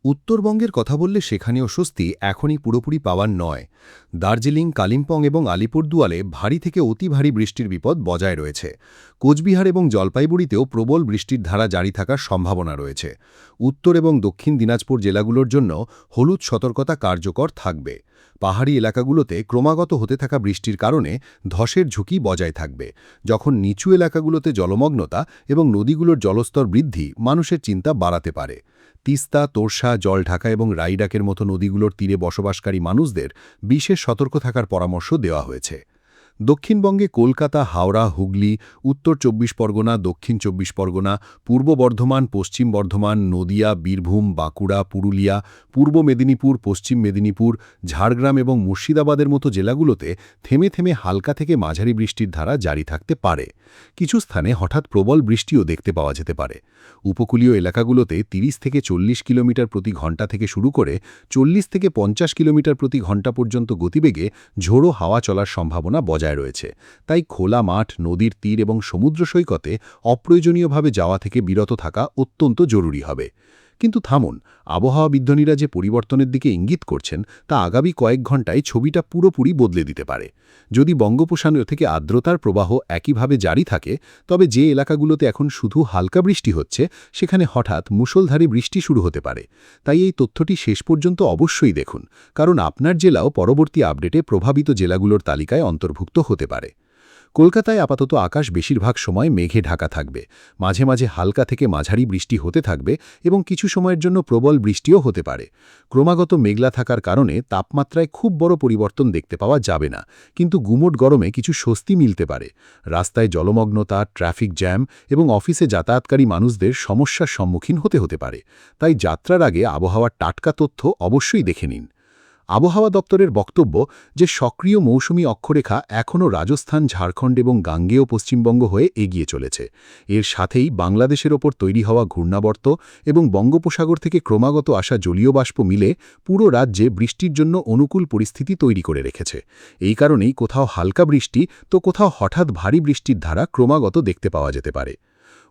উত্তরবঙ্গের কথা বললে সেখানেও স্বস্তি এখনই পুরোপুরি পাওয়ার নয়। দার্জিলিং, কালিম্পং এবং আলিপুরদুয়ারে ভারী থেকে অতি ভারী বৃষ্টির বিপদ বজায় রয়েছে। কোচবিহার এবং জলপাইগুড়িতেও প্রবল বৃষ্টির ধারা জারি থাকার সম্ভাবনা রয়েছে। উত্তর এবং দক্ষিণ দিনাজপুর জেলাগুলোর জন্য হলুদ সতর্কতা কার্যকর থাকবে। পাহাড়ি এলাকাগুলোতে ক্রমাগত হতে থাকা বৃষ্টির কারণে ধসের ঝুঁকি বজায় থাকবে। যখন নিচু এলাকাগুলোতে জলমগ্নতা এবং নদীগুলোর জলস্তর বৃদ্ধি মানুষের চিন্তা বাড়াতে পারে। তিস্তা, তোরসা, জলঢাকা এবং রাইডাকের মতো নদীগুলোর তীরে বসবাসকারী মানুষদের বিশেষ সতর্ক থাকার পরামর্শ দেওয়া হয়েছে। দক্ষিণবঙ্গে কলকাতা, হাওড়া, হুগলি, উত্তর ২৪ পরগনা, দক্ষিণ ২৪ পরগনা, পূর্ব বর্ধমান, পশ্চিম বর্ধমান, নদিয়া, বীরভূম, বাঁকুড়া, পুরুলিয়া, পূর্ব মেদিনীপুর, পশ্চিম মেদিনীপুর, ঝাড়গ্রাম এবং মুর্শিদাবাদের মতো জেলাগুলোতে থেমে থেমে হালকা থেকে মাঝারি বৃষ্টির ধারা জারি থাকতে পারে। কিছু স্থানে হঠাৎ প্রবল বৃষ্টিও দেখতে পাওয়া যেতে পারে। উপকূলীয় এলাকাগুলোতে ৩০ থেকে ৪০ কিলোমিটার প্রতি ঘণ্টা থেকে শুরু করে ৪০ থেকে ৫০ কিলোমিটার প্রতি ঘণ্টা পর্যন্ত গতিবেগে ঝোড়ো হাওয়া চলার সম্ভাবনা বজায় রয়েছে। তাই খোলা মাঠ, নদীর তীর এবং সমুদ্র সৈকতে অপ্রয়োজনীয়ভাবে যাওয়া থেকে বিরত থাকা অত্যন্ত জরুরি হবে। কিন্তু থামুন, আবহাওয়াবিজ্ঞানীরা যে পরিবর্তনের দিকে ইঙ্গিত করছেন তা আগামী কয়েক ঘণ্টায় ছবিটা পুরোপুরি বদলে দিতে পারে। যদি বঙ্গোপসাগর থেকে আর্দ্রতার প্রবাহ একইভাবে জারি থাকে, তবে যে এলাকাগুলোতে এখন শুধু হালকা বৃষ্টি হচ্ছে সেখানে হঠাৎ মুষলধারে বৃষ্টি শুরু হতে পারে। তাই এই তথ্যটি শেষ পর্যন্ত অবশ্যই দেখুন, কারণ আপনার জেলাও পরবর্তী আপডেটে প্রভাবিত জেলাগুলোর তালিকায় অন্তর্ভুক্ত হতে পারে। কলকাতায় আপাতত আকাশ বেশিরভাগ সময় মেঘে ঢাকা থাকবে। মাঝে মাঝে হালকা থেকে মাঝারি বৃষ্টি হতে থাকবে এবং কিছু সময়ের জন্য প্রবল বৃষ্টিও হতে পারে। ক্রমাগত মেঘলা থাকার কারণে তাপমাত্রায় খুব বড় পরিবর্তন দেখতে পাওয়া যাবে না, কিন্তু গুমোট গরমে কিছু স্বস্তি মিলতে পারে। রাস্তায় জলমগ্নতা, ট্রাফিক জ্যাম এবং অফিসে যাতায়াতকারী মানুষদের সমস্যার সম্মুখীন হতে পারে। তাই যাত্রার আগে আবহাওয়ার টাটকা তথ্য অবশ্যই দেখে নিন। আবহাওয়া দপ্তরের বক্তব্য যে সক্রিয় মৌসুমী অক্ষরেখা এখনও রাজস্থান, ঝাড়খণ্ড এবং গাঙ্গেয় পশ্চিমবঙ্গ হয়ে এগিয়ে চলেছে। এর সাথেই বাংলাদেশের ওপর তৈরি হওয়া ঘূর্ণাবর্ত এবং বঙ্গোপসাগর থেকে ক্রমাগত আসা জলীয় বাষ্প মিলে পুরো রাজ্যে বৃষ্টির জন্য অনুকূল পরিস্থিতি তৈরি করে রেখেছে। এই কারণেই কোথাও হালকা বৃষ্টি তো কোথাও হঠাৎ ভারী বৃষ্টির ধারা ক্রমাগত দেখতে পাওয়া যেতে পারে।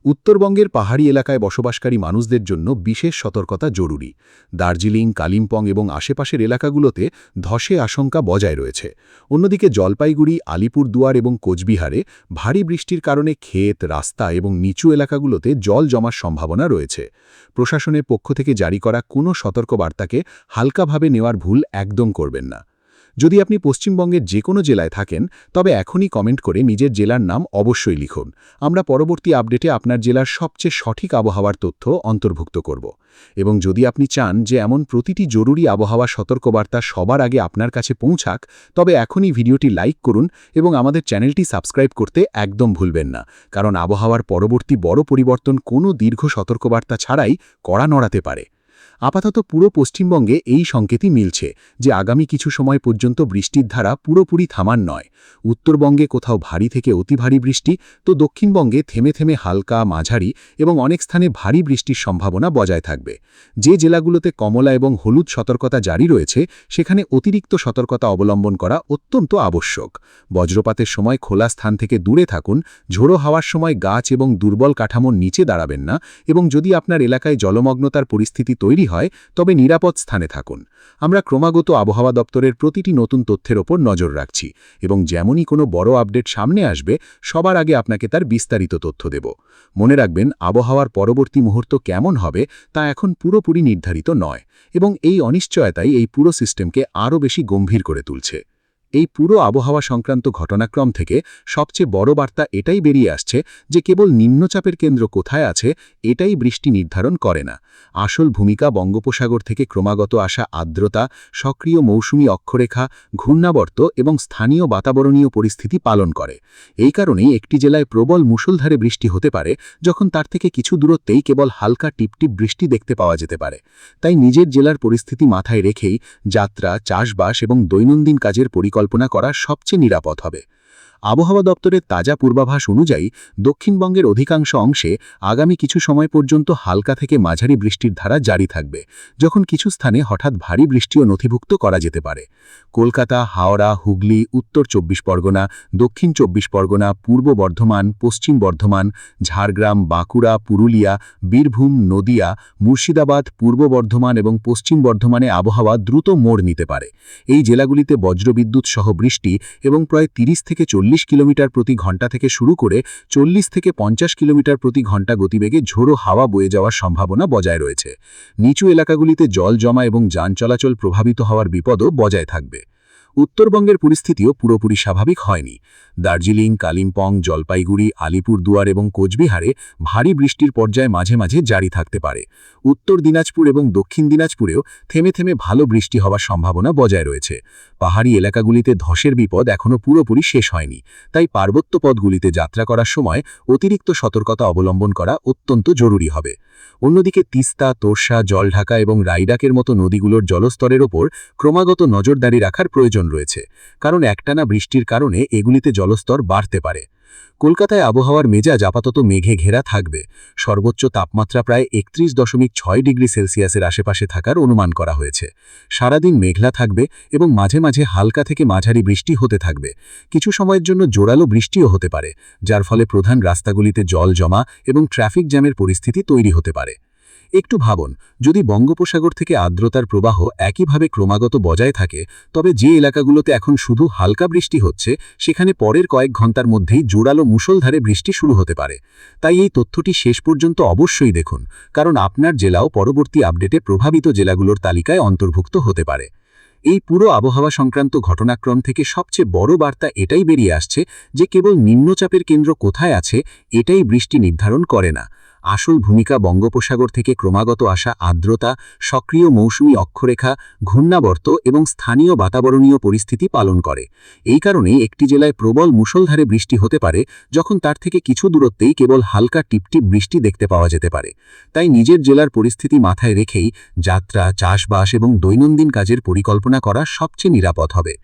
উত্তরবঙ্গের পাহাড়ি এলাকায় বসবাসকারী মানুষদের জন্য বিশেষ সতর্কতা জরুরি। দার্জিলিং, কালিম্পং এবং আশেপাশের এলাকাগুলোতে ধসে আশঙ্কা বজায় রয়েছে। অন্যদিকে জলপাইগুড়ি, আলিপুরদুয়ার এবং কোচবিহারে ভারী বৃষ্টির কারণে ক্ষেত, রাস্তা এবং নিচু এলাকাগুলোতে জল জমার সম্ভাবনা রয়েছে। প্রশাসনের পক্ষ থেকে জারি করা কোনো সতর্কবার্তাকে হালকাভাবে নেওয়ার ভুল একদম করবেন না। যদি আপনি পশ্চিমবঙ্গের যে কোনো জেলায় থাকেন, তবে এখনই কমেন্ট করে নিজের জেলার নাম অবশ্যই লিখুন। আমরা পরবর্তী আপডেটে আপনার জেলার সবচেয়ে সঠিক আবহাওয়ার তথ্য অন্তর্ভুক্ত করব। এবং যদি আপনি চান যে এমন প্রতিটি জরুরি আবহাওয়া সতর্কবার্তা সবার আগে আপনার কাছে পৌঁছাক, তবে এখনই ভিডিওটি লাইক করুন এবং আমাদের চ্যানেলটি সাবস্ক্রাইব করতে একদম ভুলবেন না, কারণ আবহাওয়ার পরবর্তী বড় পরিবর্তন কোনো দীর্ঘ সতর্কবার্তা ছাড়াই কড়া নড়াতে পারে। আপাতত পুরো পশ্চিমবঙ্গে এই সংকেতই মিলছে যে আগামী কিছু সময় পর্যন্ত বৃষ্টির ধারা পুরোপুরি থামার নয়। উত্তরবঙ্গে কোথাও ভারী থেকে অতি ভারী বৃষ্টি, তো দক্ষিণবঙ্গে থেমে থেমে হালকা, মাঝারি এবং অনেক স্থানে ভারী বৃষ্টির সম্ভাবনা বজায় থাকবে। যে জেলাগুলোতে কমলা এবং হলুদ সতর্কতা জারি রয়েছে সেখানে অতিরিক্ত সতর্কতা অবলম্বন করা অত্যন্ত আবশ্যক। বজ্রপাতের সময় খোলা স্থান থেকে দূরে থাকুন, ঝোড়ো হাওয়ার সময় গাছ এবং দুর্বল কাঠামোর নিচে দাঁড়াবেন না, এবং যদি আপনার এলাকায় জলমগ্নতার পরিস্থিতি তৈরি হয় তবে নিরাপদ স্থানে থাকুন। আমরা ক্রমাগত আবহাওয়া দপ্তরের প্রতিটি নতুন তথ্যের ওপর নজর রাখছি এবং যেমনই কোনো বড় আপডেট সামনে আসবে সবার আগে আপনাকে তার বিস্তারিত তথ্য দেব। মনে রাখবেন, আবহাওয়ার পরবর্তী মুহূর্ত কেমন হবে তা এখন পুরোপুরি নির্ধারিত নয়, এবং এই অনিশ্চয়তাই এই পুরো সিস্টেমকে আরও বেশি গম্ভীর করে তুলছে। এই পুরো আবহাওয়া সংক্রান্ত ঘটনাক্রম থেকে সবচেয়ে বড় বার্তা এটাই বেরিয়ে আসছে যে কেবল নিম্নচাপের কেন্দ্র কোথায় আছে এটাই বৃষ্টি নির্ধারণ করে না। আসল ভূমিকা বঙ্গোপসাগর থেকে ক্রমাগত আসা আর্দ্রতা, সক্রিয় মৌসুমী অক্ষরেখা, ঘূর্ণাবর্ত এবং স্থানীয় বাতাবরণীয় পরিস্থিতি পালন করে। এই কারণেই একটি জেলায় প্রবল মুষলধারে বৃষ্টি হতে পারে যখন তার থেকে কিছু দূরত্বেই কেবল হালকা টিপটিপ বৃষ্টি দেখতে পাওয়া যেতে পারে। তাই নিজের জেলার পরিস্থিতি মাথায় রেখেই যাত্রা, চাষবাস এবং দৈনন্দিন কাজের পরিকল্পনা করা সবচেয়ে নিরাপদ হবে। আবহাওয়া দপ্তরের তাজা পূর্বাভাস অনুযায়ী দক্ষিণবঙ্গের অধিকাংশ অংশে আগামী কিছু সময় পর্যন্ত হালকা থেকে মাঝারি বৃষ্টির ধারা জারি থাকবে, যখন কিছু স্থানে হঠাৎ ভারী বৃষ্টিও নথিভুক্ত করা যেতে পারে। কলকাতা, হাওড়া, হুগলি, উত্তর 24 পরগনা, দক্ষিণ 24 পরগনা, পূর্ব বর্ধমান, পশ্চিম বর্ধমান, ঝাড়গ্রাম, বাঁকুড়া, পুরুলিয়া, বীরভূম, নদিয়া, মুর্শিদাবাদ, পূর্ব বর্ধমান এবং পশ্চিম বর্ধমানে আবহাওয়া দ্রুত মোড় নিতে পারে। এই জেলাগুলিতে বজ্রবিদ্যুৎ সহ বৃষ্টি এবং প্রায় 30 থেকে 40 কিলোমিটার প্রতি ঘন্টা থেকে শুরু করে 40 থেকে 50 কিলোমিটার প্রতি ঘন্টা গতিবেগে ঝোড়ো হাওয়া বয়ে যাওয়ার সম্ভাবনা বজায় রয়েছে। নিচু এলাকাগুলিতে জল জমা এবং যান চলাচল প্রভাবিত হওয়ার বিপদও বজায় থাকবে। উত্তরবঙ্গের পরিস্থিতিও পুরোপুরি স্বাভাবিক হয়নি। দার্জিলিং, কালিম্পং, জলপাইগুড়ি, আলিপুরদুয়ার এবং কোচবিহারে ভারী বৃষ্টির পর্যায় মাঝে মাঝে জারি থাকতে পারে। উত্তর দিনাজপুর এবং দক্ষিণ দিনাজপুরেও থেমে থেমে ভালো বৃষ্টি হওয়ার সম্ভাবনা বজায় রয়েছে। পাহাড়ি এলাকাগুলিতে ধসের বিপদ এখনও পুরোপুরি শেষ হয়নি, তাই পার্বত্য পথগুলিতে যাত্রা করার সময় অতিরিক্ত সতর্কতা অবলম্বন করা অত্যন্ত জরুরি হবে। অন্যদিকে তিস্তা, তোরসা, জলঢাকা এবং রাইডাকের মতো নদীগুলোর জলস্তরের ওপর ক্রমাগত নজরদারি রাখার প্রয়োজন রয়েছে, কারণ একটানা বৃষ্টির কারণে এগুলিতে জলস্তর বাড়তে পারে। কলকাতায় আবহাওয়ার মেজাজ আপাতত মেঘে ঘেরা থাকবে। সর্বোচ্চ তাপমাত্রা প্রায় 31.6 ডিগ্রি সেলসিয়াসের আশেপাশে থাকার অনুমান করা হয়েছে। সারাদিন মেঘলা থাকবে এবং মাঝে মাঝে হালকা থেকে মাঝারি বৃষ্টি হতে থাকবে। কিছু সময়ের জন্য জোরালো বৃষ্টিও হতে পারে, যার ফলে প্রধান রাস্তাগুলিতে জল জমা এবং ট্রাফিক জ্যামের পরিস্থিতি তৈরি হতে পারে। একটু ভাবুন, যদি বঙ্গোপসাগর থেকে আর্দ্রতার প্রবাহ একইভাবে ক্রমাগত বজায় থাকে, তবে যে এলাকাগুলোতে এখন শুধু হালকা বৃষ্টি হচ্ছে, সেখানে পরের কয়েক ঘন্টার মধ্যেই জোরালো মুষলধারে বৃষ্টি শুরু হতে পারে। তাই এই তথ্যটি শেষ পর্যন্ত অবশ্যই দেখুন, কারণ আপনার জেলাও পরবর্তী আপডেটে প্রভাবিত জেলাগুলোর তালিকায় অন্তর্ভুক্ত হতে পারে। এই পুরো আবহাওয়া সংক্রান্ত ঘটনাক্রম থেকে সবচেয়ে বড় বার্তা এটাই বেরিয়ে আসছে যে কেবল নিম্নচাপের কেন্দ্র কোথায় আছে এটাই বৃষ্টি নির্ধারণ করে না। আসল ভূমিকা বঙ্গোপসাগর থেকে ক্রমাগত আসা আর্দ্রতা, সক্রিয় মৌসুমী অক্ষরেখা, ঘূর্ণাবর্ত এবং স্থানীয় বাতাবরণীয় পরিস্থিতি পালন করে। এই কারণেই একটি জেলায় প্রবল মুষলধারে বৃষ্টি হতে পারে, যখন তার থেকে কিছু দূরত্বেই কেবল হালকা টিপটিপ বৃষ্টি দেখতে পাওয়া যেতে পারে। তাই নিজের জেলার পরিস্থিতি মাথায় রেখেই যাত্রা, চাষবাস এবং দৈনন্দিন কাজের পরিকল্পনা করা সবচেয়ে নিরাপদ হবে।